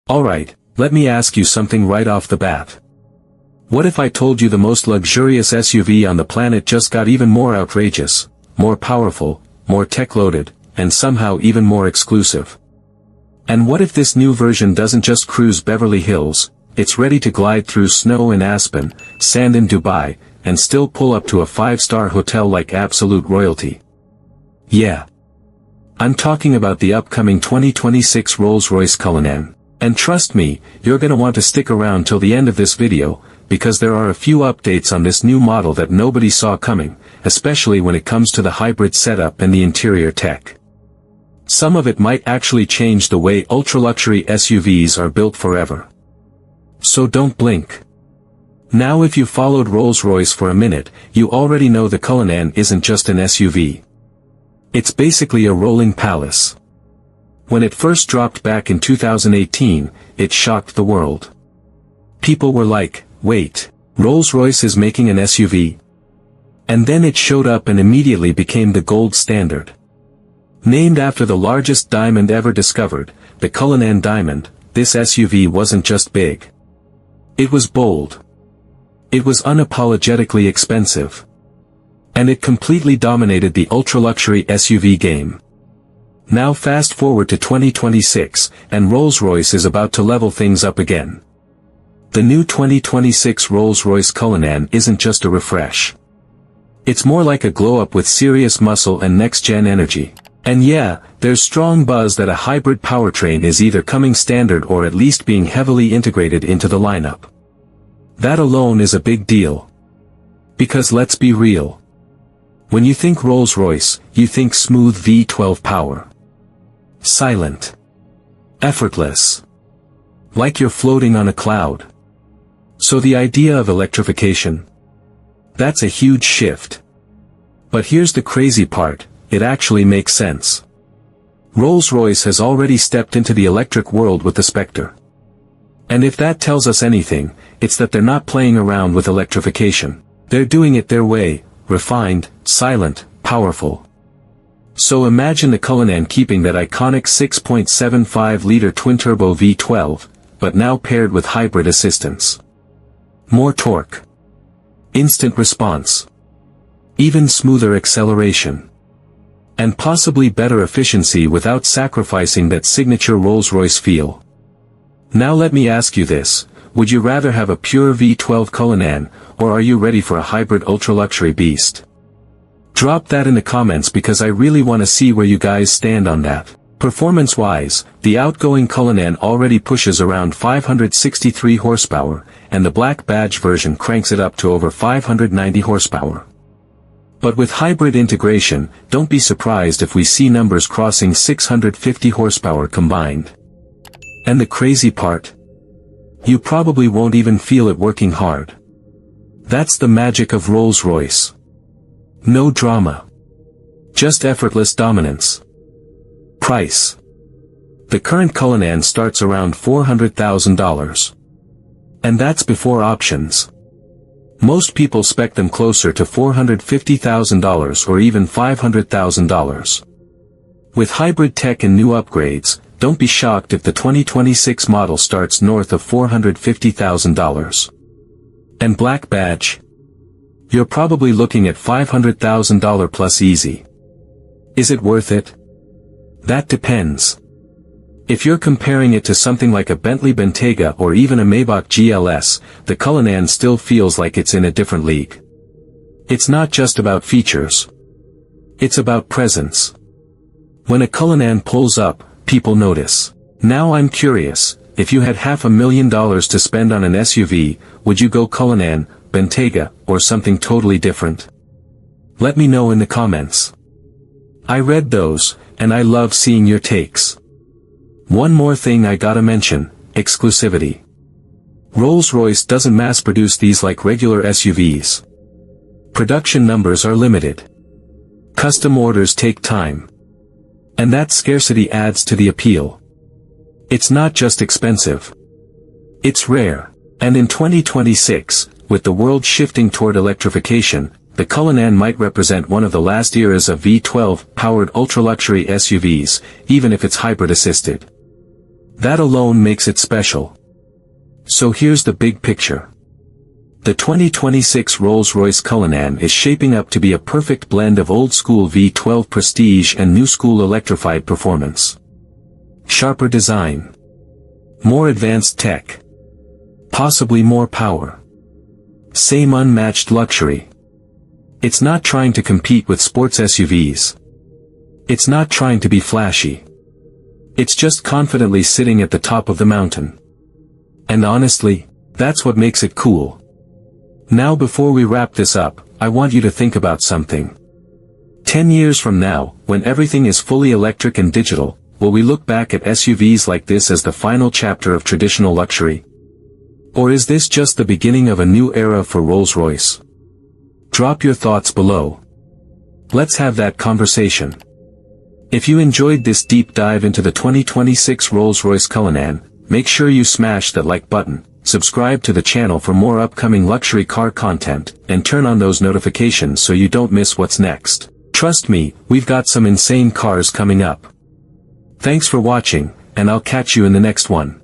Alright, let me ask you something right off the bat. What if I told you the most luxurious SUV on the planet just got even more outrageous, more powerful, more tech-loaded, and somehow even more exclusive? And what if this new version doesn't just cruise Beverly Hills, it's ready to glide through snow in Aspen, sand in Dubai, and still pull up to a 5-star hotel like absolute royalty? Yeah. I'm talking about the upcoming 2026 Rolls-Royce Cullinan. And trust me, you're gonna want to stick around till the end of this video, because there are a few updates on this new model that nobody saw coming, especially when it comes to the hybrid setup and the interior tech. Some of it might actually change the way ultra-luxury SUVs are built forever. So don't blink. Now if you followed Rolls-Royce for a minute, you already know the Cullinan isn't just an SUV. It's basically a rolling palace. When it first dropped back in 2018, it shocked the world. People were like, wait, Rolls-Royce is making an SUV? And then it showed up and immediately became the gold standard. Named after the largest diamond ever discovered, the Cullinan Diamond, this SUV wasn't just big. It was bold. It was unapologetically expensive. And it completely dominated the ultra-luxury SUV game. Now fast forward to 2026, and Rolls-Royce is about to level things up again. The new 2026 Rolls-Royce Cullinan isn't just a refresh. It's more like a glow-up with serious muscle and next-gen energy. And yeah, there's strong buzz that a hybrid powertrain is either coming standard or at least being heavily integrated into the lineup. That alone is a big deal. Because let's be real. When you think Rolls-Royce, you think smooth V12 power. Silent. Effortless. Like you're floating on a cloud. So the idea of electrification? That's a huge shift. But here's the crazy part, it actually makes sense. Rolls-Royce has already stepped into the electric world with the Spectre. And if that tells us anything, it's that they're not playing around with electrification. They're doing it their way, refined, silent, powerful. So imagine the Cullinan keeping that iconic 6.75-liter twin-turbo V12, but now paired with hybrid assistance. More torque. Instant response. Even smoother acceleration. And possibly better efficiency without sacrificing that signature Rolls-Royce feel. Now let me ask you this, would you rather have a pure V12 Cullinan, or are you ready for a hybrid ultra-luxury beast? Drop that in the comments because I really want to see where you guys stand on that. Performance-wise, the outgoing Cullinan already pushes around 563 horsepower, and the black badge version cranks it up to over 590 horsepower. But with hybrid integration, don't be surprised if we see numbers crossing 650 horsepower combined. And the crazy part? You probably won't even feel it working hard. That's the magic of Rolls-Royce. No drama. Just effortless dominance. Price. The current Cullinan starts around $400,000. And that's before options. Most people spec them closer to $450,000 or even $500,000. With hybrid tech and new upgrades, don't be shocked if the 2026 model starts north of $450,000. And black badge? You're probably looking at $500,000 plus easy. Is it worth it? That depends. If you're comparing it to something like a Bentley Bentayga or even a Maybach GLS, the Cullinan still feels like it's in a different league. It's not just about features. It's about presence. When a Cullinan pulls up, people notice. Now I'm curious, if you had $500,000 to spend on an SUV, would you go Cullinan, Bentayga, or something totally different? Let me know in the comments. I read those, and I love seeing your takes. One more thing I gotta mention, exclusivity. Rolls-Royce doesn't mass-produce these like regular SUVs. Production numbers are limited. Custom orders take time. And that scarcity adds to the appeal. It's not just expensive. It's rare. And in 2026, with the world shifting toward electrification, the Cullinan might represent one of the last eras of V12-powered ultra-luxury SUVs, even if it's hybrid-assisted. That alone makes it special. So here's the big picture. The 2026 Rolls-Royce Cullinan is shaping up to be a perfect blend of old-school V12 prestige and new-school electrified performance. Sharper design. More advanced tech. Possibly more power. Same unmatched luxury. It's not trying to compete with sports SUVs. It's not trying to be flashy. It's just confidently sitting at the top of the mountain. And honestly, that's what makes it cool. Now before we wrap this up, I want you to think about something. 10 years from now, when everything is fully electric and digital, will we look back at SUVs like this as the final chapter of traditional luxury? Or is this just the beginning of a new era for Rolls-Royce? Drop your thoughts below. Let's have that conversation. If you enjoyed this deep dive into the 2026 Rolls-Royce Cullinan, make sure you smash that like button, subscribe to the channel for more upcoming luxury car content, and turn on those notifications so you don't miss what's next. Trust me, we've got some insane cars coming up. Thanks for watching, and I'll catch you in the next one.